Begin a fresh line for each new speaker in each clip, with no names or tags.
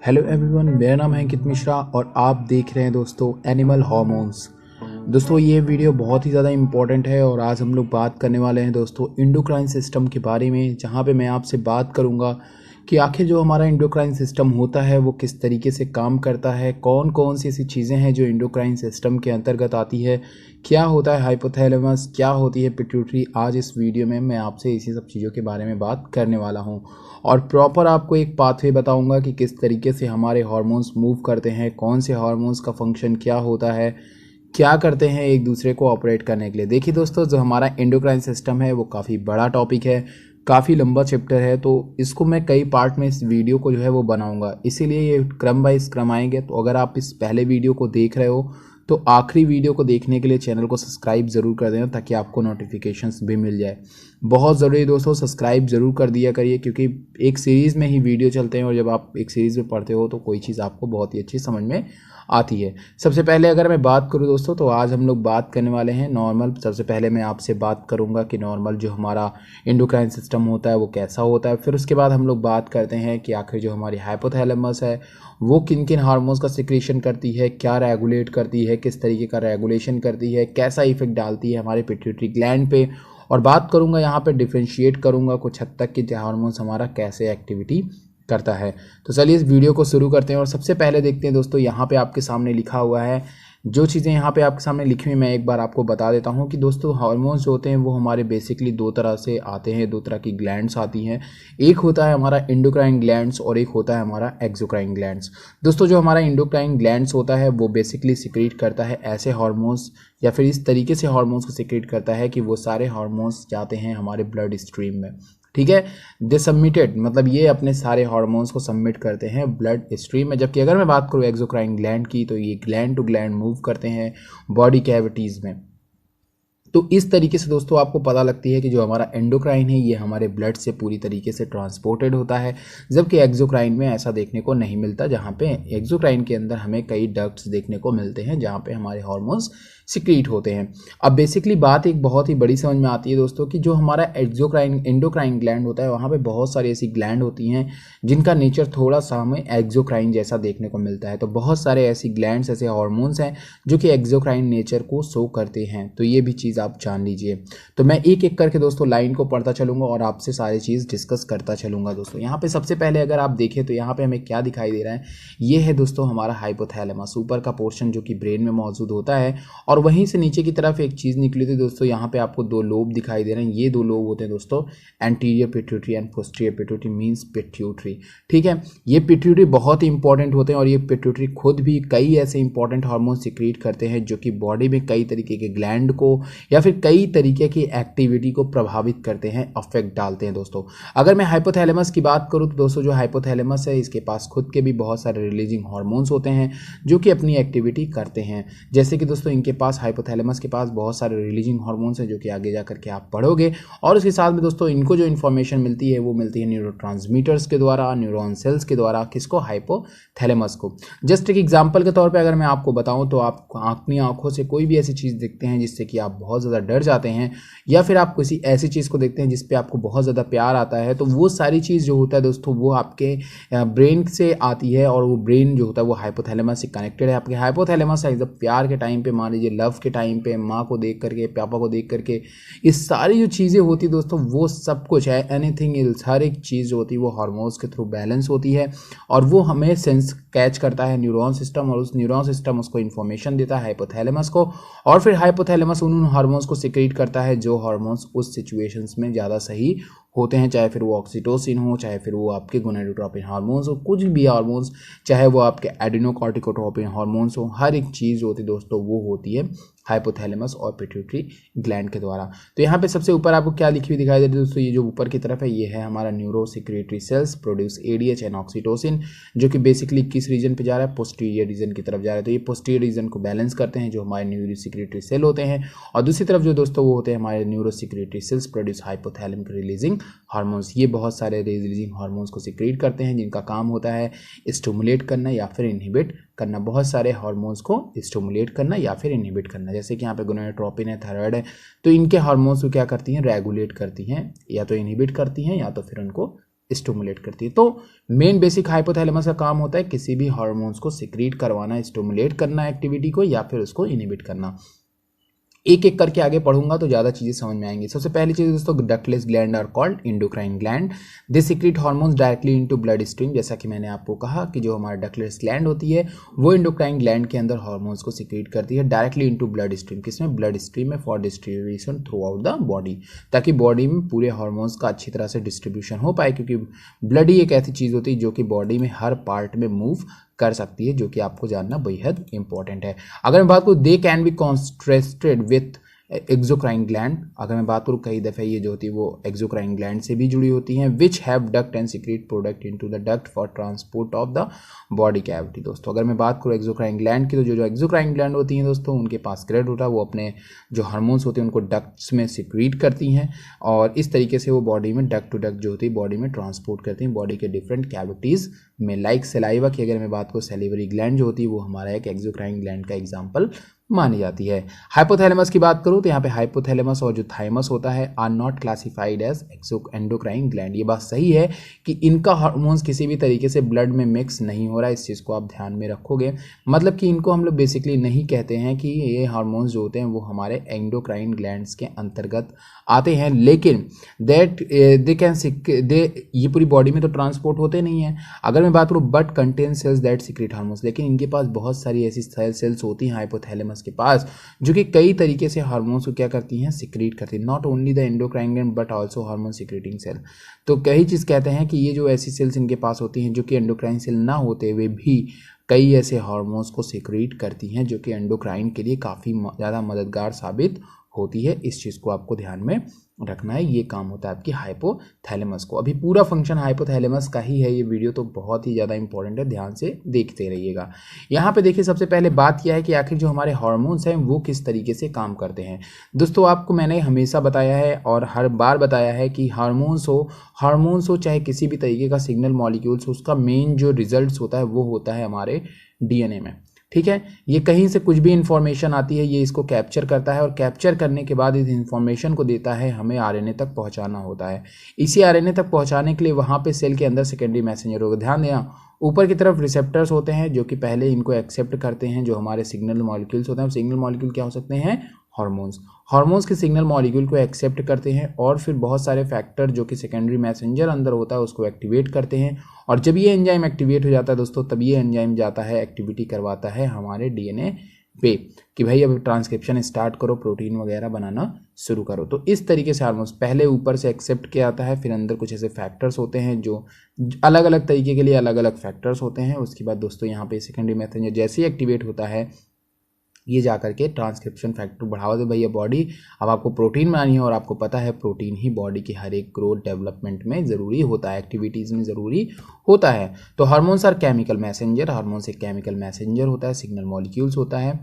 Hello everyone, मेरा नाम है अंकित मिश्रा और आप देख रहे हैं दोस्तों एनिमल हार्मोन्स। दोस्तों ये वीडियो बहुत ही ज़्यादा इम्पॉर्टेंट है और आज हम लोग बात करने वाले हैं दोस्तों इंडोक्राइन सिस्टम के बारे में, जहाँ पे मैं आपसे बात करूँगा कि आखिर जो हमारा इंडोक्राइन सिस्टम होता है वो किस तरीके से काम करता है, कौन कौन सी ऐसी चीज़ें हैं जो इंडोक्राइन सिस्टम के अंतर्गत आती है, क्या होता है हाइपोथैलेमस, क्या होती है पिट्यूटरी। आज इस वीडियो में मैं आपसे इसी सब चीज़ों के बारे में बात करने वाला हूँ और प्रॉपर आपको एक पाथवे बताऊंगा कि किस तरीके से हमारे हार्मोन्स मूव करते हैं, कौन से हार्मोन्स का फंक्शन क्या होता है, क्या करते हैं एक दूसरे को ऑपरेट करने के लिए। देखिए दोस्तों, जो हमारा एंडोक्राइन सिस्टम है वो काफ़ी बड़ा टॉपिक है, काफ़ी लंबा चैप्टर है, तो इसको मैं कई पार्ट में इस वीडियो को जो है वो बनाऊंगा, इसीलिए ये क्रम बाय क्रम आएंगे। तो अगर आप इस पहले वीडियो को देख रहे हो तो आखिरी वीडियो को देखने के लिए चैनल को सब्सक्राइब ज़रूर कर देना ताकि आपको नोटिफिकेशंस भी मिल जाए। बहुत ज़रूरी दोस्तों, सब्सक्राइब ज़रूर कर दिया करिए, क्योंकि एक सीरीज़ में ही वीडियो चलते हैं और जब आप एक सीरीज़ में पढ़ते हो तो कोई चीज़ आपको बहुत ही अच्छी समझ में आती है। सबसे पहले अगर मैं बात करूं दोस्तों, तो आज हम लोग बात करने वाले हैं नॉर्मल। सबसे पहले मैं आपसे बात करूंगा कि नॉर्मल जो हमारा एंडोक्राइन सिस्टम होता है वो कैसा होता है। फिर उसके बाद हम लोग बात करते हैं कि आखिर जो हमारी हाइपोथैलेमस है वो किन किन हार्मोन्स का सिक्रीशन करती है, क्या रेगुलेट करती है, किस तरीके का रेगुलेशन करती है, कैसा इफेक्ट डालती है हमारे पिट्यूटरी ग्लैंड पे। और बात करूंगा यहाँ पे डिफ्रेंशिएट करूंगा कुछ हद तक कि हार्मोन्स हमारा कैसे एक्टिविटी करता है। तो चलिए इस वीडियो को शुरू करते हैं और सबसे पहले देखते हैं दोस्तों, यहाँ पे आपके सामने लिखा हुआ है, जो चीज़ें यहाँ पे आपके सामने लिखी हुई मैं एक बार आपको बता देता हूँ कि दोस्तों हार्मोन्स जो होते हैं वो हमारे बेसिकली दो तरह से आते हैं, दो तरह की ग्लैंड्स आती हैं। एक होता है हमारा एंडोक्राइन ग्लैंड्स और एक होता है हमारा एक्सोक्राइन ग्लैंड्स। दोस्तों जो हमारा एंडोक्राइन ग्लैंड्स होता है वो बेसिकली सिक्रीट करता है ऐसे हार्मोन्स या फिर इस तरीके से हार्मोन्स को सिक्रीट करता है कि वो सारे हार्मोन्स जाते हैं हमारे ब्लड स्ट्रीम में। ठीक है, दे सबमिटेड, मतलब ये अपने सारे हार्मोन्स को सबमिट करते हैं ब्लड स्ट्रीम में। जबकि अगर मैं बात करूँ एक्सोक्राइन ग्लैंड की, तो ये ग्लैंड टू ग्लैंड मूव करते हैं बॉडी कैविटीज़ में। तो इस तरीके से दोस्तों आपको पता लगती है कि जो हमारा एंडोक्राइन है ये हमारे ब्लड से पूरी तरीके से ट्रांसपोर्टेड होता है, जबकि एक्सोक्राइन में ऐसा देखने को नहीं मिलता, जहाँ पे एक्सोक्राइन के अंदर हमें कई डक्ट्स देखने को मिलते हैं जहाँ पे हमारे हार्मोन्स सिक्रीट होते हैं। अब बेसिकली बात एक बहुत ही बड़ी समझ में आती है दोस्तों कि जो हमारा एक्सोक्राइन एंडोक्राइन ग्लैंड होता है वहाँ पे बहुत सारी ऐसी ग्लैंड होती हैं जिनका नेचर थोड़ा सा हमें एक्सोक्राइन जैसा देखने को मिलता है। तो बहुत सारे ऐसी ग्लैंड्स, ऐसे हार्मोन्स हैं जो कि एक्सोक्राइन नेचर को शो करते हैं, तो ये भी चीज़ आप जान लीजिए। तो मैं एक एक करके दोस्तों लाइन को पढ़ता चलूंगा और आपसे सारी चीज़ डिस्कस करता चलूंगा दोस्तों। यहाँ पे सबसे पहले अगर आप देखें तो यहाँ पे हमें क्या दिखाई दे रहा है, ये है दोस्तों हमारा हाइपोथैलेमस, ऊपर का पोर्शन जो कि ब्रेन में मौजूद होता है। और वहीं से नीचे की तरफ एक चीज़ निकली थी दोस्तों, यहाँ पे आपको दो लोब दिखाई दे रहे हैं। ये दो लोब होते हैं दोस्तों anterior pituitary and posterior pituitary, means pituitary. ठीक है, ये पिट्यूटरी बहुत ही इंपॉर्टेंट होते हैं और ये पिट्यूटरी खुद भी कई ऐसे इंपॉर्टेंट हार्मोन सिक्रीट करते हैं जो कि बॉडी में कई तरीके के ग्लैंड को या फिर कई तरीके की एक्टिविटी को प्रभावित करते हैं, अफेक्ट डालते हैं दोस्तों। अगर मैं हाइपोथैलेमस की बात करूं तो दोस्तों जो हाइपोथैलेमस है इसके पास खुद के भी बहुत सारे रिलीजिंग हार्मोन्स होते हैं जो कि अपनी एक्टिविटी करते हैं। जैसे कि दोस्तों इनके पास हाइपोथैलेमस के पास बहुत सारे रिलीजिंग हार्मोन्स हैं जो कि आगे जा करके आप पढ़ोगे। और उसके साथ में दोस्तों इनको जो इन्फॉर्मेशन मिलती है वो मिलती है न्यूरोट्रांसमीटर्स के द्वारा, न्यूरॉन सेल्स के द्वारा। किसको? हाइपोथैलेमस को। जस्ट एक एग्जांपल के तौर पे अगर मैं आपको बताऊं तो आप अपनी आंखों से कोई भी ऐसी चीज़ देखते हैं जिससे कि आप बहुत ज़्यादा डर जाते हैं, या फिर आप किसी ऐसी चीज़ को देखते हैं जिस पे आपको बहुत ज़्यादा प्यार आता है, तो वो सारी चीज़ जो होता है दोस्तों वो आपके ब्रेन से आती है और वो ब्रेन जो होता है वो हाइपोथैलेमस से कनेक्टेड है। आपके हाइपोथैलेमस है जब प्यार के टाइम पे, मान लीजिए लव के टाइम पे, माँ को देख करके, पापा को देख करके, इस सारी जो चीज़ें होती है दोस्तों वो सब कुछ है, एनीथिंग एल्स, हर एक चीज़ जो होती है वो हार्मोन्स के थ्रू बैलेंस होती है और वो हमें सेंस कैच करता है न्यूरॉन सिस्टम, और उस न्यूरॉन सिस्टम उसको इन्फॉर्मेशन देता है हाइपोथैलेमस को, और फिर हाइपोथैलेमस उन हार्मोन्स को सिक्रीट करता है जो हार्मोन्स उस सिचुएशंस में ज़्यादा सही होते हैं, चाहे फिर वो ऑक्सीटोसिन हो, चाहे फिर वो आपके गोनाडोट्रोपिन हार्मोन्स हो, कुछ भी हार्मोन्स, चाहे वो आपके एडिनोकॉर्टिकोट्रोपिन हार्मोन्स हो, हर एक चीज़ होती है दोस्तों वो होती है हाइपोथैलेमस और पिट्यूटरी ग्लैंड के द्वारा। तो यहाँ पे सबसे ऊपर आपको क्या लिखी हुई दिखाई दे रही है दोस्तों, ये जो ऊपर की तरफ है ये है हमारा neuro secretory cells produce ADH and oxytocin, जो कि बेसिकली किस रीजन पे जा रहा है? पोस्टीरियर रीजन की तरफ जा रहा है। तो ये पोस्टीरियर रीजन को बैलेंस करते हैं जो हमारे न्यूरो सिक्रेटरी सेल होते हैं, और दूसरी तरफ जो दोस्तों वो होते हैं हमारे neuro secretory cells produce hypothalamic releasing hormones. ये बहुत सारे रिलीजिंग हार्मोन्स को सिक्रेट करते हैं जिनका काम होता है स्टिमुलेट करना या फिर इनहिबिट करना, बहुत सारे हार्मोन्स को स्टिमुलेट करना या फिर इनहिबिट करना। जैसे कि यहाँ पे गोनाडोट्रोपिन है, थायराइड है, तो इनके हार्मोन्स को क्या करती हैं? रेगुलेट करती हैं, या तो इनहिबिट करती हैं या तो फिर उनको स्टिमुलेट करती है। तो मेन बेसिक हाइपोथैलेमस का काम होता है किसी भी हार्मोन्स को सिक्रीट करवाना, स्टिमुलेट करना एक्टिविटी को, या फिर उसको इनहिबिट करना। एक एक करके आगे पढ़ूंगा तो ज़्यादा चीज़ें समझ में आएंगी। सबसे पहली चीज़ दोस्तों, ductless gland are called endocrine gland. They secrete hormones directly into blood stream. जैसा कि मैंने आपको कहा कि जो हमारा डक्टलेस ग्लैंड होती है वो एंडोक्राइन ग्लैंड के अंदर हार्मोन्स को सिक्रीट करती है डायरेक्टली इनटू ब्लड स्ट्रीम। किसमें? ब्लड स्ट्रीम में, for distribution through out the body, ताकि बॉडी में पूरे हार्मोन्स का अच्छी तरह से डिस्ट्रीब्यूशन हो पाए, क्योंकि ब्लड ही एक ऐसी चीज़ होती है जो कि बॉडी में हर पार्ट में मूव कर सकती है, जो कि आपको जानना बेहद इंपॉर्टेंट है। अगर मैं बात करूँ, they can be contrasted with exocrine gland. अगर मैं बात करूँ, कई दफ़े ये जो होती है वो एक्सोक्राइन ग्लैंड से भी जुड़ी होती हैं, which have duct and secrete product into the duct for transport of the body cavity. दोस्तों अगर मैं बात करूँ एक्सोक्राइन ग्लैंड की, तो जो एक्सोक्राइन ग्लैंड होती हैं दोस्तों, उनके पास क्रेड होता है, वो अपने जो हार्मोन्स होते हैं उनको डक्ट्स में सिक्रीट करती हैं, और इस तरीके से वो बॉडी में डक्ट टू डक्ट जो होती है बॉडी में ट्रांसपोर्ट करती हैं बॉडी के डिफरेंट कैविटीज़ में। लाइक सलाइवा की अगर मैं बात करूँ, सैलिवरी ग्लैंड जो होती है वो हमारा एक एक्सोक्राइन ग्लैंड का एग्जाम्पल मानी जाती है। हाइपोथैलेमस की बात करूं तो यहाँ पे हाइपोथैलेमस और जो थाइमस होता है are not classified as endocrine gland. ये बात सही है कि इनका हार्मोन्स किसी भी तरीके से ब्लड में मिक्स नहीं हो रहा है, इस चीज़ को आप ध्यान में रखोगे। मतलब कि इनको हम लोग बेसिकली नहीं कहते हैं कि ये हार्मोन्स जो होते हैं वो हमारे एंडोक्राइन ग्लैंड्स के अंतर्गत आते हैं, लेकिन दैट दे ये पूरी बॉडी में तो ट्रांसपोर्ट होते नहीं हैं। अगर मैं बात करूँ, but contain cells that secrete hormones, लेकिन इनके पास बहुत सारी ऐसी सेल्स होती हैं हाइपोथैलेमस के पास जो कि कई तरीके से हार्मोन्स को क्या करती हैं, सिक्रीट करती हैं। Not only the endocrine gland but also hormone secreting cell. तो कई चीज़ कहते हैं कि ये जो ऐसी सेल्स इनके पास होती हैं जो कि एंडोक्राइन सेल ना होते हुए भी कई ऐसे हार्मोन्स को सिक्रीट करती हैं जो कि एंडोक्राइन के लिए काफ़ी ज़्यादा मददगार साबित होती है। इस चीज़ को आपको ध्यान में रखना है। ये काम होता है आपकी हाइपोथैलेमस को। अभी पूरा फंक्शन हाइपोथैलेमस का ही है, ये वीडियो तो बहुत ही ज़्यादा इंपॉर्टेंट है, ध्यान से देखते रहिएगा। यहाँ पे देखिए, सबसे पहले बात किया है कि आखिर जो हमारे हार्मोन्स हैं वो किस तरीके से काम करते हैं। दोस्तों आपको मैंने हमेशा बताया है और हर बार बताया है कि हार्मोन्स हो चाहे किसी भी तरीके का सिग्नल मॉलिक्यूल्स हो, उसका मेन जो रिजल्ट होता है वो होता है हमारे डीएनए में। ठीक है, ये कहीं से कुछ भी इंफॉर्मेशन आती है, ये इसको कैप्चर करता है और कैप्चर करने के बाद इस इंफॉर्मेशन को देता है हमें आरएनए तक पहुंचाना होता है। इसी आरएनए तक पहुंचाने के लिए वहाँ पे सेल के अंदर सेकेंडरी मैसेंजर होगा। ध्यान देना, ऊपर की तरफ रिसेप्टर्स होते हैं जो कि पहले इनको एक्सेप्ट करते हैं, जो हमारे सिग्नल मॉलिक्यूल्स होते हैं। सिग्नल मॉलिक्यूल क्या हो सकते हैं? हार्मोन्स के सिग्नल मॉलिक्यूल को एक्सेप्ट करते हैं और फिर बहुत सारे फैक्टर जो कि सेकेंडरी मैसेंजर अंदर होता है उसको एक्टिवेट करते हैं, और जब ये एंजाइम एक्टिवेट हो जाता है दोस्तों, तब ये एंजाइम जाता है एक्टिविटी करवाता है हमारे डीएनए पे कि भाई अब ट्रांसक्रिप्शन स्टार्ट करो, प्रोटीन वगैरह बनाना शुरू करो। तो इस तरीके से हार्मोन्स पहले ऊपर से एक्सेप्ट किया जाता है, फिर अंदर कुछ ऐसे फैक्टर्स होते हैं जो अलग अलग तरीके के लिए अलग अलग फैक्टर्स होते हैं। उसके बाद दोस्तों यहाँ पे सेकेंडरी मैसेंजर जैसे ही एक्टिवेट होता है, ये जा करके ट्रांसक्रिप्शन फैक्टर बढ़ावा दे भैया बॉडी, अब आपको प्रोटीन बनानी है, और आपको पता है प्रोटीन ही बॉडी के हर एक ग्रोथ डेवलपमेंट में ज़रूरी होता है, एक्टिविटीज़ में ज़रूरी होता है। तो hormones are chemical messenger, hormones एक केमिकल मैसेंजर होता है, सिग्नल मॉलिक्यूल्स होता है।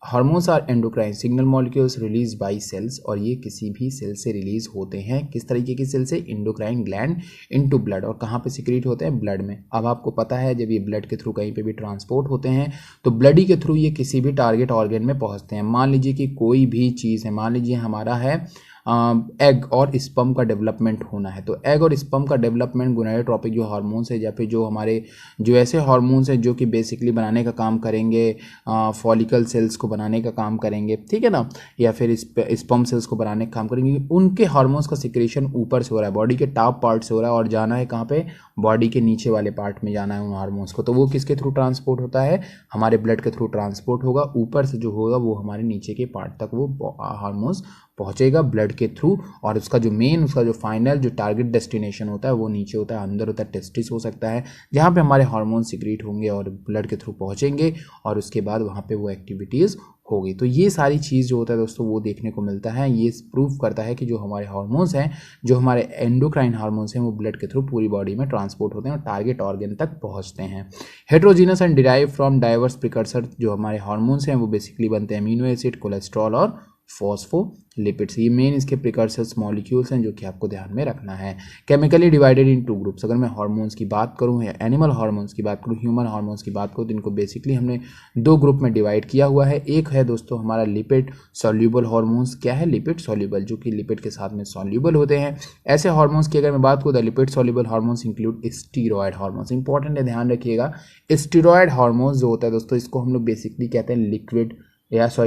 Hormones are endocrine signal molecules release by cells, और ये किसी भी सेल से रिलीज होते हैं। किस तरीके की सेल से? Endocrine gland into blood. और कहाँ पे सिक्रीट होते हैं? ब्लड में। अब आपको पता है जब ये ब्लड के थ्रू कहीं पे भी ट्रांसपोर्ट होते हैं तो ब्लड ही के थ्रू ये किसी भी टारगेट ऑर्गन में पहुंचते हैं। मान लीजिए कि कोई भी चीज़ है, मान लीजिए हमारा है एग और स्पर्म का डेवलपमेंट होना है, तो एग और स्पर्म का डेवलपमेंट गोनाडोट्रोपिक जो हार्मोन्स है या फिर जो हमारे जो ऐसे हार्मोन्स हैं जो कि बेसिकली बनाने का काम करेंगे, फॉलिकल सेल्स को बनाने का काम करेंगे, ठीक है ना, या फिर स्पर्म सेल्स को बनाने का काम करेंगे, उनके हार्मोन्स का सिक्रेशन ऊपर से हो रहा है, बॉडी के टॉप पार्ट से हो रहा है, और जाना है कहाँ पे? बॉडी के नीचे वाले पार्ट में जाना है उन हार्मोन्स को। तो वो किसके थ्रू ट्रांसपोर्ट होता है? हमारे ब्लड के थ्रू ट्रांसपोर्ट होगा। ऊपर से जो होगा वो हमारे नीचे के पार्ट तक वो हार्मोन्स पहुंचेगा ब्लड के थ्रू, और उसका जो फाइनल जो टारगेट डेस्टिनेशन होता है वो नीचे होता है, अंदर होता है, टेस्टिस हो सकता है, जहाँ पे हमारे हार्मोन सिक्रीट होंगे और ब्लड के थ्रू पहुंचेंगे, और उसके बाद वहाँ पे वो एक्टिविटीज़ होगी। तो ये सारी चीज़ जो होता है दोस्तों वो देखने को मिलता है। ये प्रूव करता है कि जो हमारे हार्मोन्स हैं, जो हमारे एंडोक्राइन हार्मोन्स हैं, वो ब्लड के थ्रू पूरी बॉडी में ट्रांसपोर्ट होते हैं और टारगेट ऑर्गन तक पहुंचते हैं। Heterogeneous and derive from diverse precursor, जो हमारे हार्मोन्स हैं वो बेसिकली बनते हैं अमीनो एसिड, कोलेस्ट्रॉल और फॉस्फोलिपिड्स। ये मेन इसके प्रिकर्सर्स मॉलिक्यूल्स हैं जो कि आपको ध्यान में रखना है। Chemically divided in 2 groups. अगर मैं हार्मोन्स की बात करूं या एनिमल हार्मोन्स की बात करूं, ह्यूमन हार्मोन्स की बात करूं, तो इनको बेसिकली हमने 2 ग्रुप में डिवाइड किया हुआ है। एक है दोस्तों हमारा लिपिड सॉल्यूबल हार्मोन्स। क्या है? लिपिड सॉल्यूबल, जो कि लिपिड के साथ में सॉल्यूबल होते हैं। ऐसे हार्मोन्स की अगर मैं बात करूं, the lipid soluble hormones include steroid hormones. Important है, ध्यान रखिएगा। स्टीरॉयड हार्मोन्स जो होता है दोस्तों, इसको हम लोग बेसिकली कहते हैं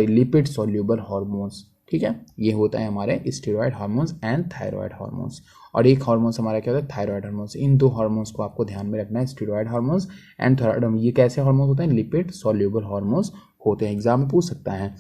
लिपिड सॉल्यूबल हार्मोन्स। ठीक है, ये होता है हमारे steroid hormones and thyroid hormones. और एक हार्मोन्स हमारा क्या होता है? Thyroid hormones. इन 2 हार्मोन्स को आपको ध्यान में रखना है, steroid hormones and thyroid hormones. ये कैसे हार्मोन्स होते हैं? लिपिड सॉल्यूबल हार्मोन्स होते हैं। एग्जाम में पूछ सकता है।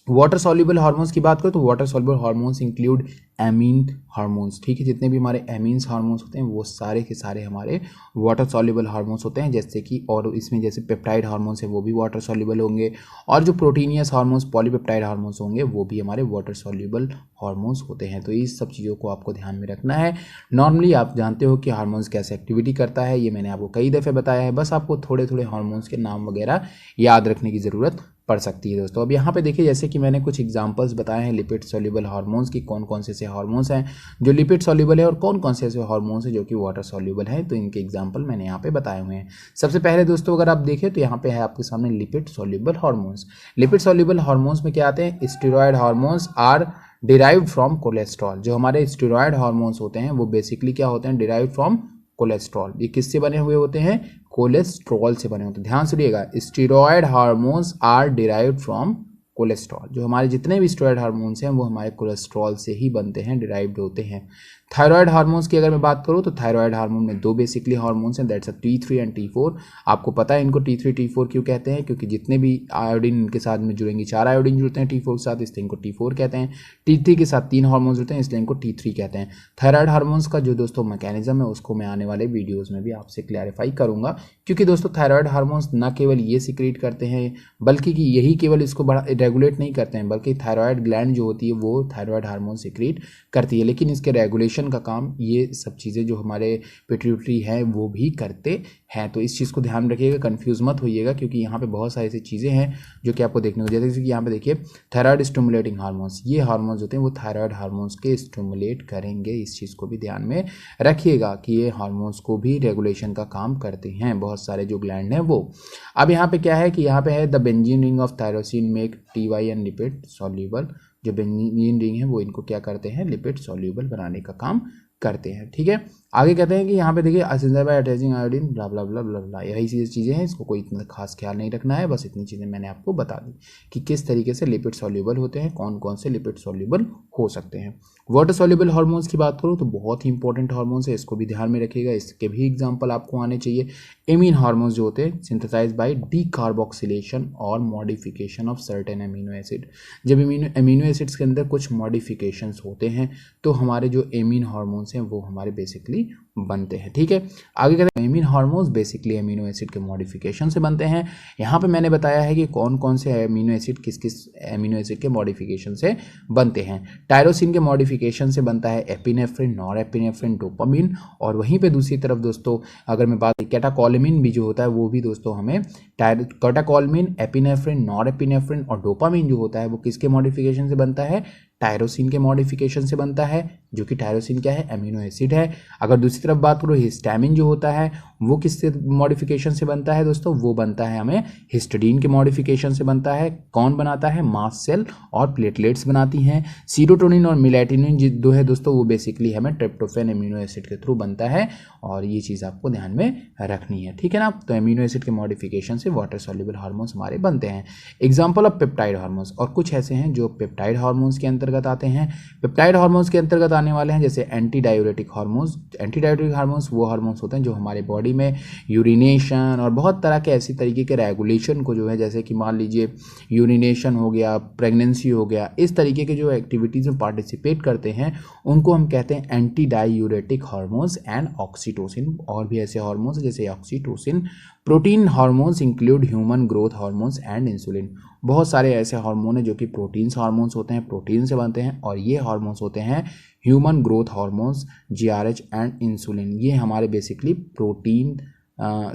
वाटर सॉल्यूबल हार्मोन्स की बात करें तो water soluble hormones include amine hormones. ठीक है, जितने भी हमारे एमीन्स हार्मोन्स होते हैं वो सारे के सारे हमारे वाटर सॉल्यूबल हार्मोन्स होते हैं। जैसे कि और इसमें जैसे पेप्टाइड हार्मोन्स है वो भी वाटर सॉल्यूबल होंगे, और जो प्रोटीनियस हार्मोन्स पॉलीपेप्टाइड हार्मोन्स होंगे वो भी हमारे वाटर सॉल्यूबल हार्मोन्स होते हैं। तो इस सब चीज़ों को आपको ध्यान में रखना है। नॉर्मली आप जानते हो कि हार्मोन्स कैसे एक्टिविटी करता है, ये मैंने आपको कई दफ़े बताया है। बस आपको थोड़े थोड़े हार्मोन्स के नाम वगैरह याद रखने की ज़रूरत पड़ सकती है दोस्तों। अब यहाँ पे देखिए, जैसे कि मैंने कुछ एग्जांपल्स बताए हैं लिपिड सॉल्यूबल हार्मोन्स की, कौन कौन से ऐसे हार्मोन्स हैं जो लिपिड सॉल्यूबल है और कौन कौन से ऐसे हार्मोन्स हैं जो कि वाटर सॉल्यूबल हैं। तो इनके एग्जांपल मैंने यहाँ पे बताए हुए हैं। सबसे पहले दोस्तों अगर आप देखें तो यहाँ पे है आपके सामने lipid soluble hormones. Lipid soluble hormones में क्या आते हैं? Steroid hormones are derived from cholesterol. जो हमारे स्टेरॉयड हार्मोन्स होते हैं वो बेसिकली क्या होते हैं? Derived from cholesterol. ये किससे बने हुए होते हैं? कोलेस्ट्रॉल से बने होते हैं। ध्यान से सुनिएगा, steroid hormones are derived from cholesterol. जो हमारे जितने भी स्टेरॉयड हार्मोन्स हैं वो हमारे कोलेस्ट्रॉल से ही बनते हैं, डिराइव्ड होते हैं। थायराइड हार्मोन्स की अगर मैं बात करूँ तो थायराइड हार्मोन में 2 बेसिकली हार्मोन्स हैं, दैट्स T3 एंड T4। आपको पता है इनको T3 T4 क्यों कहते हैं? क्योंकि जितने भी आयोडीन इनके साथ में जुड़ेंगे, 4 आयोडीन जुड़ते हैं T4 के साथ, इसलिए इनको T4 कहते हैं। T3 के साथ 3 हार्मोन्स जुड़ते हैं, इसलिए इनको T3 कहते हैं। थायराइड हार्मोन्स का जो दोस्तों मैकेनिज्म है उसको मैं आने वाले वीडियोज़ में भी आपसे क्लैरिफाई करूंगा, क्योंकि दोस्तों थायराइड हार्मोन्स न केवल ये सिक्रीट करते हैं बल्कि कि यही केवल इसको बड़ा रेगुलेट नहीं करते हैं, बल्कि थायराइड ग्लैंड जो होती है वो थायराइड हार्मोन सिक्रीट करती है। लेकिन इसके रेगुलेशन का काम ये सब चीज़ें जो हमारे पिट्यूटरी है वो भी करते हैं। तो इस चीज़ को ध्यान रखिएगा, कंफ्यूज मत होइएगा, क्योंकि यहाँ पे बहुत सारी ऐसी चीज़ें हैं जो कि आपको देखने को, जैसे कि यहाँ पे देखिए थायराइड स्टिमुलेटिंग हार्मोन्स। ये हार्मोन्स होते हैं वो थायराइड हार्मोन्स के स्टिमुलेट करेंगे। इस चीज़ को भी ध्यान में रखिएगा कि ये हार्मोन्स को भी रेगुलेशन का काम करते हैं, बहुत सारे जो ग्लैंड हैं वो। अब यहाँ पे क्या है कि यहाँ पे है the benzene ring of thyroxine make TYN lipid soluble. जो बेंजीन रिंग है वो इनको क्या करते हैं? लिपिड सॉल्यूबल बनाने का काम करते हैं। ठीक है, आगे कहते हैं कि यहाँ पे देखिए असेंजर बाय अटैचिंग आयोडीन ब्ला ब्ला ब्ला ब्ला ब्ला, यही चीज़ें हैं। इसको कोई इतना खास ख्याल नहीं रखना है, बस इतनी चीज़ें मैंने आपको बता दी कि किस तरीके से लिपिड सॉल्यूबल होते हैं, कौन कौन से लिपिड सॉल्यूबल हो सकते हैं। वाटर सॉल्यूबल हार्मोन्स की बात करूँ तो बहुत ही इंपॉर्टेंट हार्मोन्स है, इसको भी ध्यान में रखिएगा, इसके भी एग्जाम्पल आपको आने चाहिए। एमीन हार्मोन्स जो होते हैं सिंथेसाइज बाय डीकार्बोक्सिलेशन और modification of certain amino acid. जब अमीनो एसिड्स के अंदर कुछ मॉडिफिकेशंस होते हैं तो हमारे जो एमीन हार्मोन्स हैं वो हमारे बेसिकली बनते हैं। ठीक है, आगे कहते हैं amine hormones basically amino acid के मॉडिफिकेशन से बनते हैं। यहाँ पे मैंने बताया है कि कौन कौन से अमीनो एसिड किस किस अमीनो एसिड के मॉडिफिकेशन से बनते हैं। टायरोसिन के मॉडिफिकेशन से बनता है एपिनेफ्रिन, नॉरएपिनेफ्रिन, डोपामिन। और वहीं पे दूसरी तरफ दोस्तों अगर मैं बात कैटाकोलिमिन भी जो होता है वो भी दोस्तों हमें कैटाकोलिमिन, एपिनेफ्रिन, नॉरएपिनेफ्रिन और डोपामिन जो होता है वो किसके मॉडिफिकेशन से बनता है? टायरोसिन के मॉडिफिकेशन से बनता है, जो कि टायरोसिन क्या है? अमीनो एसिड है। अगर दूसरी तरफ बात करो हिस्टामिन जो होता है वो किससे मॉडिफिकेशन से बनता है दोस्तों? वो बनता है हमें हिस्टडीन के मॉडिफिकेशन से बनता है। कौन बनाता है? मास्ट सेल और प्लेटलेट्स बनाती हैं। सीरोटोनिन और मेलाटोनिन जो है दोस्तों वो बेसिकली हमें ट्रिप्टोफैन अमीनो एसिड के थ्रू बनता है, और ये चीज़ आपको ध्यान में रखनी है। ठीक है ना, तो अमीनो एसिड के मॉडिफिकेशन से वाटर सॉल्युबल हार्मोन्स हमारे बनते हैं। एग्जाम्पल ऑफ पेप्टाइड हार्मोन्स, और कुछ ऐसे हैं जो पेप्टाइड हार्मोन्स के अंतर्गत आते हैं। पेप्टाइड हार्मोन्स के अंतर्गत आने वाले हैं जैसे anti diuretic hormones. Anti diuretic hormones वो हार्मोन्स होते हैं जो हमारे बॉडी में यूरिनेशन और बहुत तरह के ऐसी तरीके के रेगुलेशन को जो है, जैसे कि मान लीजिए यूरिनेशन हो गया, प्रेगनेंसी हो गया, इस तरीके के जो एक्टिविटीज़ में पार्टिसिपेट करते हैं उनको हम कहते हैं anti diuretic hormones and oxytocin. और भी ऐसे हार्मोन्स जैसे oxytocin. Protein hormones include human growth hormones and insulin. बहुत सारे ऐसे हार्मोन हैं जो कि प्रोटीन्स हार्मोन्स होते हैं, प्रोटीन से बनते हैं, और ये हार्मोन्स होते हैं human growth hormones, GRH and insulin. ये हमारे बेसिकली प्रोटीन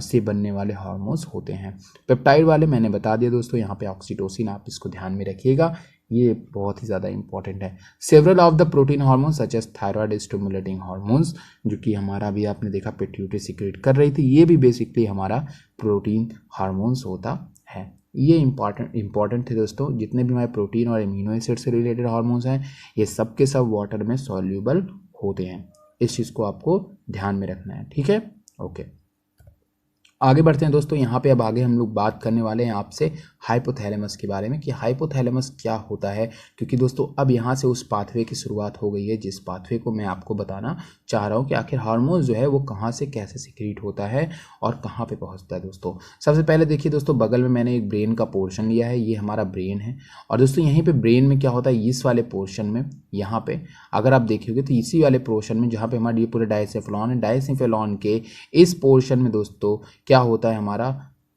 से बनने वाले हार्मोन्स होते हैं। पेप्टाइड वाले मैंने बता दिया दोस्तों, यहाँ पे ऑक्सीटोसिन, आप इसको ध्यान में रखिएगा। ये बहुत ही ज़्यादा इंपॉर्टेंट है। Several of the protein hormone such as thyroid stimulating hormones, जो कि हमारा भी आपने देखा पिट्यूटरी सीक्रेट कर रही थी, ये भी बेसिकली हमारा प्रोटीन हार्मोन्स होता है। ये इंपॉर्टेंट थे दोस्तों। जितने भी हमारे प्रोटीन और एमिनो एसिड से रिलेटेड हार्मोन्स हैं ये सब के सब वाटर में सॉल्यूबल होते हैं। इस चीज़ को आपको ध्यान में रखना है, ठीक है। ओके, आगे बढ़ते हैं दोस्तों। यहाँ पे अब आगे हम लोग बात करने वाले हैं आपसे हाइपोथैलेमस के बारे में कि हाइपोथैलेमस क्या होता है, क्योंकि दोस्तों अब यहाँ से उस पाथवे की शुरुआत हो गई है जिस पाथवे को मैं आपको बताना चाह रहा हूँ कि आखिर हार्मोन जो है वो कहाँ से कैसे सिक्रीट होता है और कहाँ पे पहुँचता है। दोस्तों सबसे पहले देखिए दोस्तों, बगल में मैंने एक ब्रेन का पोर्शन लिया है, ये हमारा ब्रेन है। और दोस्तों यहीं पर ब्रेन में क्या होता है, इस वाले पोर्शन में यहाँ पे अगर आप देखोगे तो इसी वाले पोर्शन में जहाँ पे हमारा ये पूरे डायसेफेलॉन है, डायसेफेलॉन के इस पोर्शन में दोस्तों क्या होता है हमारा,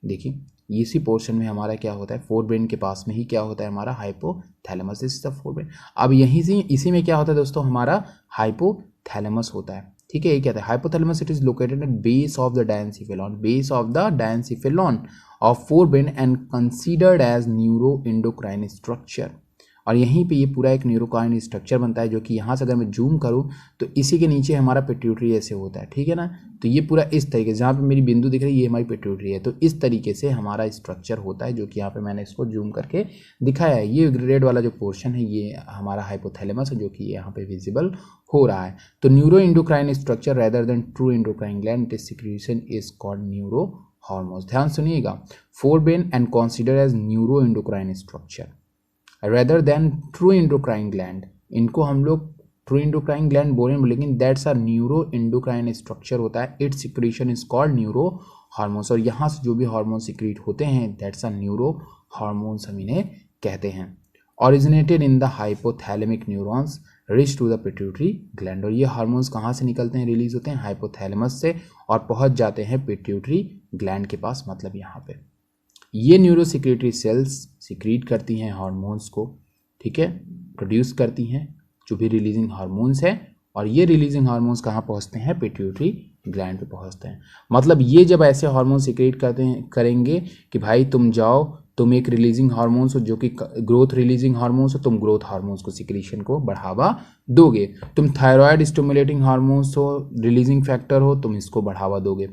देखिए इसी पोर्शन में हमारा क्या होता है, फोर ब्रेन के पास में ही क्या होता है हमारा hypothalamus, is the fore brain. अब यहीं से इसी में क्या होता है दोस्तों, हमारा हाइपोथैलेमस होता है, ठीक है। ये क्या है, hypothalamus it is located at base of the diencephalon, base of the diencephalon of forebrain and considered as neuro endocrine structure. और यहीं पे ये पूरा एक न्यूरोकाइन स्ट्रक्चर बनता है, जो कि यहाँ से अगर मैं जूम करूँ तो इसी के नीचे हमारा पिट्यूटरी ऐसे होता है, ठीक है ना। तो ये पूरा इस तरीके से, जहाँ पे मेरी बिंदु दिख रही है ये हमारी पिट्यूटरी है, तो इस तरीके से हमारा स्ट्रक्चर होता है, जो कि यहाँ पे मैंने इसको जूम करके दिखाया है। ये रेड वाला जो पोर्शन है ये हमारा हाइपोथैलेमस है, जो कि यहाँ पे विजिबल हो रहा है। तो neuro endocrine structure rather than true endocrine gland secretion is called neuro hormones. ध्यान सुनिएगा, forebrain and consider as neuro endocrine structure rather than true endocrine gland. इनको हम लोग ट्रू एंडोक्राइन ग्लैंड बोलेंगे, लेकिन that's a neuro endocrine structure होता है। Its secretion is called neuro hormones. और यहाँ से जो भी हार्मोन सिक्रीट होते हैं दैट्स अ न्यूरो हार्मोन्स हम इन्हें कहते हैं। Originated in the hypothalamic neurons reach to the pituitary gland. और ये हार्मोन्स कहाँ से निकलते हैं, रिलीज होते हैं हाइपोथैलेमस से और पहुँच जाते हैं पिट्यूटरी ग्लैंड के पास, मतलब यहाँ पे। ये न्यूरो सिक्रेटरी सेल्स सिक्रीट करती हैं हार्मोन्स को, ठीक है, प्रोड्यूस करती हैं जो भी रिलीजिंग हार्मोन्स है। और ये रिलीजिंग हार्मोन्स कहाँ पहुँचते हैं, पिट्यूटरी ग्लैंड पे पहुँचते हैं। मतलब ये जब ऐसे हार्मोन सिक्रेट करते हैं करेंगे कि भाई तुम जाओ, तुम एक रिलीजिंग हार्मोन्स हो जो कि ग्रोथ रिलीजिंग हार्मोन्स हो, तुम ग्रोथ हार्मोन्स को सिक्रीशन को बढ़ावा दोगे। तुम थायराइड स्टिमुलेटिंग हार्मोन्स हो, रिलीजिंग फैक्टर हो, तुम इसको बढ़ावा दोगे।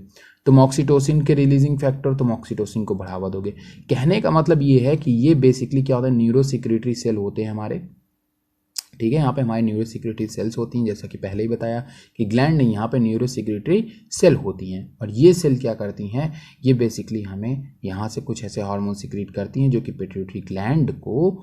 तुम ऑक्सीटोसिन के रिलीजिंग फैक्टर, तुम ऑक्सीटोसिन को बढ़ावा दोगे। कहने का मतलब ये है कि ये बेसिकली क्या होता है, न्यूरो सिक्रेटरी सेल होते हैं हमारे, ठीक है। यहाँ पे हमारी न्यूरो सिक्रेटरी सेल्स होती हैं, जैसा कि पहले ही बताया कि ग्लैंड नहीं, यहाँ पे न्यूरो सिक्रेटरी सेल होती हैं। और ये सेल क्या करती हैं, ये बेसिकली हमें यहाँ से कुछ ऐसे हार्मोन सिक्रेट करती हैं जो कि पिट्यूटरी ग्लैंड को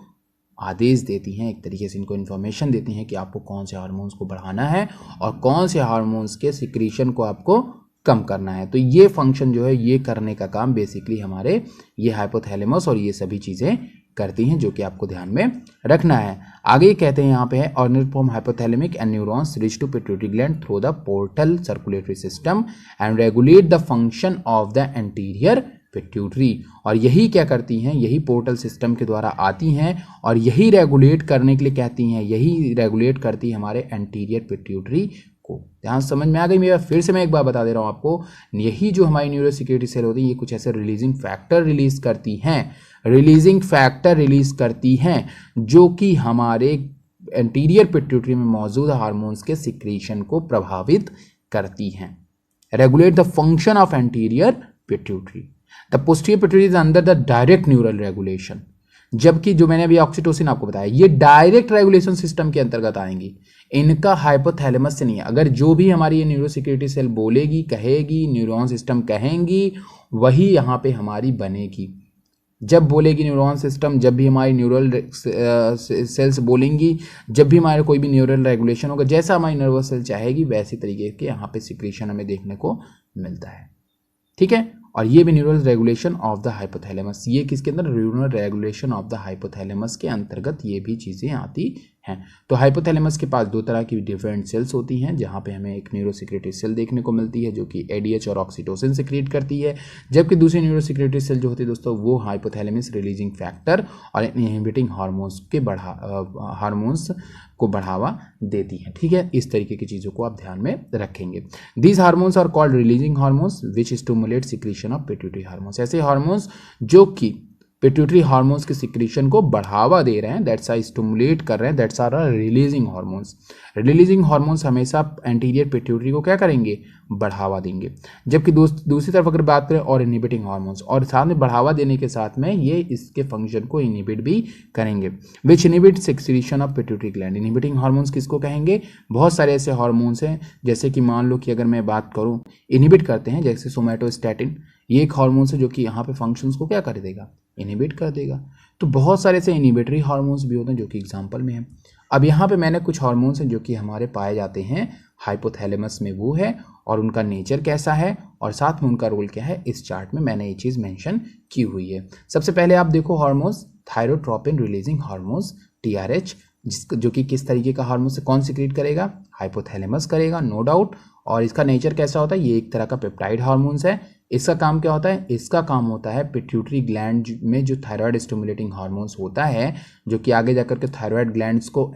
आदेश देती हैं, एक तरीके से इनको इन्फॉर्मेशन देती हैं कि आपको कौन से हार्मोन्स को बढ़ाना है और कौन से हार्मोन्स के सिक्रीशन को आपको कम करना है। तो ये फंक्शन जो है ये करने का काम बेसिकली हमारे ये हाइपोथैलेमस और ये सभी चीज़ें करती हैं, जो कि आपको ध्यान में रखना है। आगे कहते हैं यहाँ पे है ordinary form hypothalamic and neurons reach to pituitary gland through the portal circulatory system and regulate the function of the anterior pituitary. और यही क्या करती हैं, यही पोर्टल सिस्टम के द्वारा आती हैं और यही रेगुलेट करने के लिए कहती हैं, यही रेगुलेट करती है हमारे एंटीरियर पिट्यूटरी को। ध्यान समझ में आ गई मेरा? फिर से मैं एक बार बता दे रहा हूँ आपको, यही जो हमारी न्यूरो सिक्रेटरी सेल होती है ये कुछ ऐसे रिलीजिंग फैक्टर रिलीज करती हैं, रिलीजिंग फैक्टर रिलीज करती हैं जो कि हमारे एंटीरियर पिट्यूटरी में मौजूद हार्मोन्स के सिक्रीशन को प्रभावित करती हैं। Regulate the function of anterior pituitary. The posterior pituitary is under the direct neural regulation. जबकि जो मैंने अभी ऑक्सीटोसिन आपको बताया ये डायरेक्ट रेगुलेशन सिस्टम के अंतर्गत आएंगी, इनका हाइपोथैलेमस से नहीं है। अगर जो भी हमारी ये न्यूरो सिक्रेटरी सेल बोलेगी, कहेगी, न्यूरॉन सिस्टम कहेंगी, वही यहाँ पे हमारी बनेगी। जब बोलेगी न्यूरॉन सिस्टम, जब भी हमारी न्यूरल सेल्स बोलेंगी, जब भी हमारे कोई भी न्यूरल रेगुलेशन होगा, जैसा हमारी नर्वस सेल चाहेगी वैसी तरीके के यहाँ पे सिक्रीशन हमें देखने को मिलता है, ठीक है। और ये भी neural regulation of the hypothalamus, ये किसके अंदर, neural regulation of the hypothalamus के अंतर्गत ये भी चीज़ें आती हैं। तो हाइपोथैलेमस के पास दो तरह की डिफरेंट सेल्स होती हैं, जहाँ पे हमें एक न्यूरो सिक्रेटरी सेल देखने को मिलती है जो कि एडीएच और ऑक्सीटोसिन सिक्रेट करती है, जबकि दूसरी न्यूरो सिक्रेटरी सेल जो होती है दोस्तों वो हाइपोथैलेमस रिलीजिंग फैक्टर और इनहिबिटिंग हार्मोन्स के हार्मोन्स को बढ़ावा देती हैं, ठीक है। इस तरीके की चीज़ों को आप ध्यान में रखेंगे। These hormones are called releasing hormones which stimulate secretion of pituitary hormones. ऐसे हार्मोन्स जो कि पिट्यूटरी हार्मोन्स के सिक्रीशन को बढ़ावा दे रहे हैं, दैट्स आर स्टिमुलेट कर रहे हैं, that's are releasing hormones. Releasing hormones हमेशा एंटीरियर पिट्यूटरी को क्या करेंगे, बढ़ावा देंगे। जबकि दूसरी तरफ अगर बात करें और इनहिबिटिंग हार्मोन्स, और साथ में बढ़ावा देने के साथ में ये इसके फंक्शन को इनहिबिट भी करेंगे, which inhibit secretion of pituitary gland. Inhibiting hormones किसको कहेंगे, बहुत सारे ऐसे हार्मोन्स हैं, जैसे कि मान लो कि अगर मैं बात करूँ इनहिबिट करते हैं, जैसे सोमैटोस्टैटिन, ये एक हार्मोन है जो कि यहाँ पे फंक्शंस को क्या कर देगा, इनहिबिट कर देगा। तो बहुत सारे ऐसे इनहिबिटरी हार्मोन्स भी होते हैं जो कि एग्जांपल में हैं। अब यहाँ पे मैंने कुछ हार्मोन्स हैं जो कि हमारे पाए जाते हैं हाइपोथैलेमस में, वो है, और उनका नेचर कैसा है और साथ में उनका रोल क्या है, इस चार्ट में मैंने ये चीज़ मेंशन की हुई है। सबसे पहले आप देखो hormones, thyrotropin releasing hormones TRH, जो कि किस तरीके का हार्मोन से कौन सिक्रीट करेगा, हाइपोथैलेमस करेगा, नो डाउट। और इसका नेचर कैसा होता है, ये एक तरह का पेप्टाइड हार्मोन्स है। इसका काम क्या होता है, इसका काम होता है पिट्यूटरी ग्लैंड में जो थायराइड स्टिमुलेटिंग हार्मोन्स होता है, जो कि आगे जाकर के थायराइड ग्लैंड्स को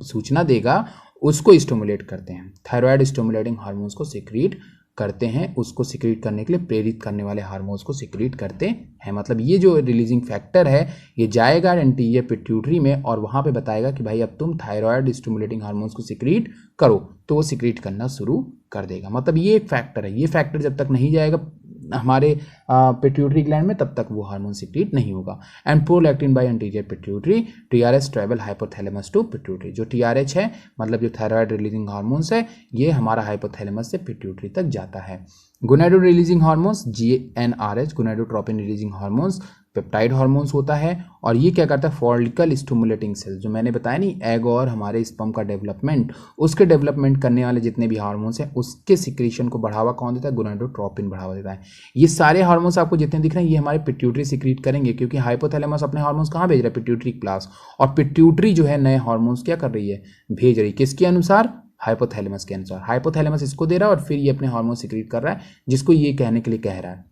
सूचना देगा, उसको स्टिमुलेट करते हैं। थायराइड स्टिमुलेटिंग हार्मोन्स को सिक्रीट करते हैं, उसको सिक्रीट करने के लिए प्रेरित करने वाले हार्मोन्स को सिक्रीट करते हैं। मतलब ये जो रिलीजिंग फैक्टर है, ये जाएगा एंटीरियर पिट्यूटरी में और वहाँ पे बताएगा कि भाई अब तुम थायराइड स्टिमुलेटिंग हार्मोन्स को सिक्रीट करो, तो वो सिक्रीट करना शुरू कर देगा। मतलब ये एक फैक्टर है, ये फैक्टर जब तक नहीं जाएगा हमारे पिट्यूटरी ग्लैंड में, तब तक वो हार्मोन सिक्रीट नहीं होगा। And prolactin by anterior pituitary, TRH travel hypothalamus to pituitary. जो TRH है, मतलब जो थायराइड रिलीजिंग हार्मोन्स है, ये हमारा हाइपोथैलेमस से पिट्यूटरी तक जाता है। Gonado releasing hormones GnRH, gonadotropin releasing hormones, peptide hormones होता है, और ये क्या करता है, फॉलिकल स्टिमुलेटिंग सेल, जो मैंने बताया नहीं, एग और हमारे स्पर्म का डेवलपमेंट, उसके डेवलपमेंट करने वाले जितने भी हार्मोन्स हैं, उसके सिक्रीशन को बढ़ावा कौन देता है, गोनाडोट्रोपिन बढ़ावा देता है। ये सारे हार्मोन्स आपको जितने दिख रहे हैं, ये हमारे पिट्यूटरी सिक्रीट करेंगे, क्योंकि हाइपोथैलेमस अपने हार्मोन्स कहाँ भेज रहा है, पिट्यूटरी क्लास, और पिट्यूटरी जो है नए हार्मोन्स क्या कर रही है, भेज रही है, किसके अनुसार, हाइपोथैलेमस के अनुसार। हाइपोथैलेमस इसको दे रहा है और फिर ये अपने हार्मोन सिक्रीट कर रहा है, जिसको ये कहने के लिए कह रहा है।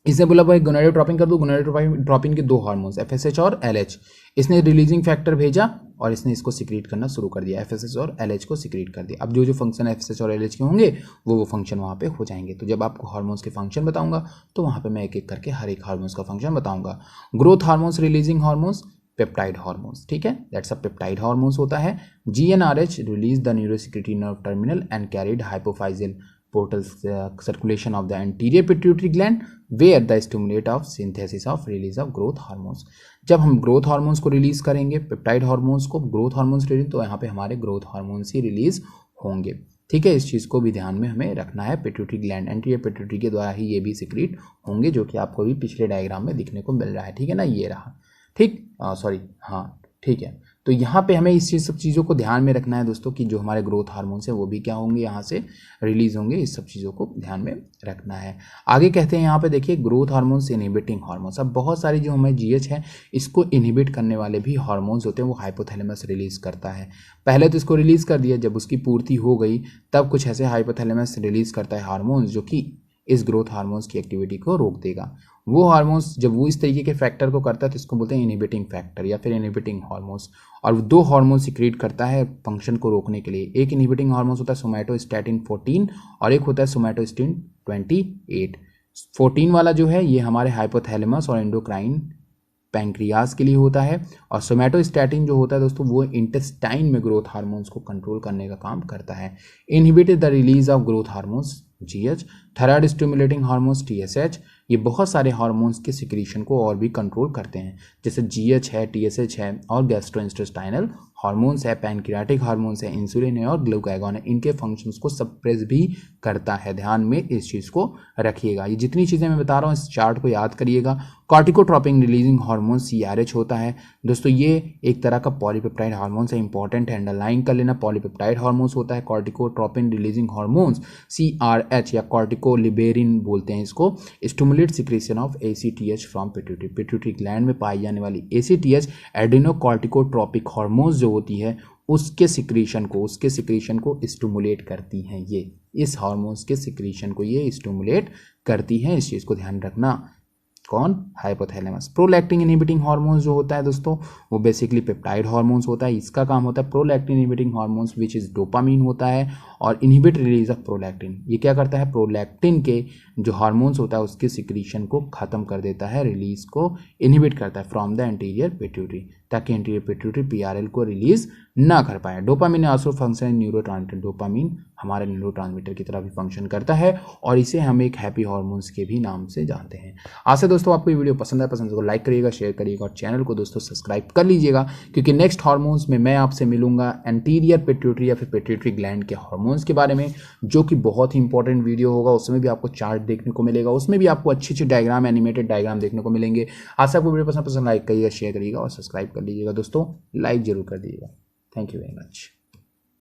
इसने बोला भाई गोनाडोट्रोपिन कर दो, गोनाडोट्रोपिन के दो हार्मोन्स FSH और LH, इसने रिलीजिंग फैक्टर भेजा और इसने इसको सिक्रीट करना शुरू कर दिया, FSH और LH को सिक्रीट कर दिया। अब जो जो फंक्शन FSH और LH के होंगे वो फंक्शन वहाँ पे हो जाएंगे। तो जब आपको हार्मोन्स के फंक्शन बताऊंगा तो वहाँ पे मैं एक एक करके हर एक हार्मोन्स का फंक्शन बताऊंगा। Growth hormones, releasing hormones, peptide hormones, ठीक है, दैट्स अ पेप्टाइड हार्मोन्स होता है। GnRH release the neurosecretory nerve terminal and carried hypophyseal portal circulation of the anterior pituitary gland where the stimulate of synthesis of release of growth hormones। जब हम growth hormones को release करेंगे, peptide hormones को growth hormones release, तो यहाँ पे हमारे growth hormones ही release होंगे, ठीक है। इस चीज़ को भी ध्यान में हमें रखना है। पिट्यूटरी ग्लैंड एंटीरियर पिट्यूटरी के द्वारा ही ये भी सिक्रीट होंगे, जो कि आपको भी पिछले डायग्राम में दिखने को मिल रहा है, ठीक है ना, ये रहा, ठीक, सॉरी, हाँ, ठीक है। तो यहाँ पे हमें इस सब चीज़ों को ध्यान में रखना है दोस्तों, कि जो हमारे ग्रोथ हार्मोन्स हैं वो भी क्या होंगे, यहाँ से रिलीज होंगे, इस सब चीज़ों को ध्यान में रखना है। आगे कहते हैं यहाँ पे देखिए, ग्रोथ हार्मोन्स इनहिबिटिंग हार्मोन्स। अब बहुत सारी जो हमें GH है, इसको इनहिबिट करने वाले भी हार्मोन्स होते हैं, वो हाइपोथैलेमस रिलीज करता है। पहले तो इसको रिलीज कर दिया, जब उसकी पूर्ति हो गई तब कुछ ऐसे हाइपोथैलेमस रिलीज करता है हार्मोन्स, जो कि इस ग्रोथ हार्मोन्स की एक्टिविटी को रोक देगा। वो हार्मोन्स जब वो इस तरीके के फैक्टर को करता है तो इसको बोलते हैं इनहिबिटिंग फैक्टर या फिर इनहिबिटिंग हार्मोन्स। और दो हार्मोन सिक्रीट करता है फंक्शन को रोकने के लिए। एक इनहिबिटिंग हार्मोन्स होता है सोमैटोस्टैटिन 14 और एक होता है सोमैटोस्टिन 28। 14 वाला जो है ये हमारे हाइपोथैलेमस और एंडोक्राइन पैंक्रियाज के लिए होता है, और सोमैटोस्टैटिन जो होता है दोस्तों वो इंटेस्टाइन में ग्रोथ हार्मोन्स को कंट्रोल करने का काम करता है। Inhibit the release of growth hormones GH, thyroid stimulating hormones TSH, ये बहुत सारे हार्मोन्स के सिक्रीशन को और भी कंट्रोल करते हैं, जैसे GH है, TSH है, और गैस्ट्रोइंटेस्टाइनल हार्मोन्स है, पैनक्रियाटिक हार्मोन्स है, इंसुलिन है और ग्लूकागॉन है, इनके फंक्शंस को सप्रेस भी करता है। ध्यान में इस चीज़ को रखिएगा। ये जितनी चीज़ें मैं बता रहा हूँ इस चार्ट को याद करिएगा। कॉर्टिकोट्रोपिन रिलीजिंग हार्मोन CRH होता है दोस्तों, ये एक तरह का पॉलीपेप्टाइड हार्मोन्स है, इंपॉर्टेंट है, अंडरलाइन कर लेना। पॉलीपेप्टाइड हार्मोन्स होता है। कॉर्टिकोट्रोपिन रिलीजिंग हार्मोन्स CRH या कॉर्टिकोलिबेरिन बोलते हैं इसको, stimulate secretion of ACTH from pituitary. Pituitary gland में पाई जाने वाली ACTH एडिनोकॉर्टिकोट्रोपिक हार्मोन्स जो होती है उसके सिक्रीशन को स्टिमुलेट करती हैं। ये इस हार्मोन्स के सिक्रीशन को ये स्टिमुलेट करती हैं, इस चीज़ को ध्यान रखना। कौन? हाइपोथैलेमस। प्रोलैक्टिन इनहिबिटिंग हार्मोन्स जो होता है दोस्तों वो बेसिकली पेप्टाइड हार्मोन्स होता है। इसका काम होता है prolactin inhibiting hormones which is dopamine होता है और इनहिबिट रिलीज ऑफ प्रोलैक्टिन। ये क्या करता है? प्रोलैक्टिन के जो हार्मोन्स होता है उसके सिक्रीशन को खत्म कर देता है, रिलीज को इनहिबिट करता है फ्रॉम द एंटीरियर पिट्यूटरी, ताकि एंटीरियर पिट्यूटरी पीआरएल को रिलीज ना कर पाए। Dopamine also function in neurotransmitter. Dopamine हमारे न्यूरोट्रांसमीटर की तरह भी फंक्शन करता है और इसे हम एक हैप्पी हार्मोन्स के भी नाम से जानते हैं। आशा दोस्तों आपको ये वीडियो पसंद है, पसंद है तो लाइक करिएगा, शेयर करिएगा और चैनल को दोस्तों सब्सक्राइब कर लीजिएगा, क्योंकि नेक्स्ट हार्मोन्स में मैं आपसे मिलूंगा एंटीरियर पिट्यूटरी या फिर पिट्यूटरी ग्लैंड के हार्मोन्स के बारे में, जो कि बहुत ही इंपॉर्टेंट वीडियो होगा। उसमें भी आपको चार्ट देखने को मिलेगा, उसमें भी आपको अच्छी अच्छी डायग्राम, एनिमेटेड डायग्राम देखने को मिलेंगे। आशा आपको वीडियो पसंद लाइक करिएगा, शेयर करिएगा और सब्सक्राइब कर लीजिएगा दोस्तों, लाइक जरूर कर दीजिएगा। Thank you very much.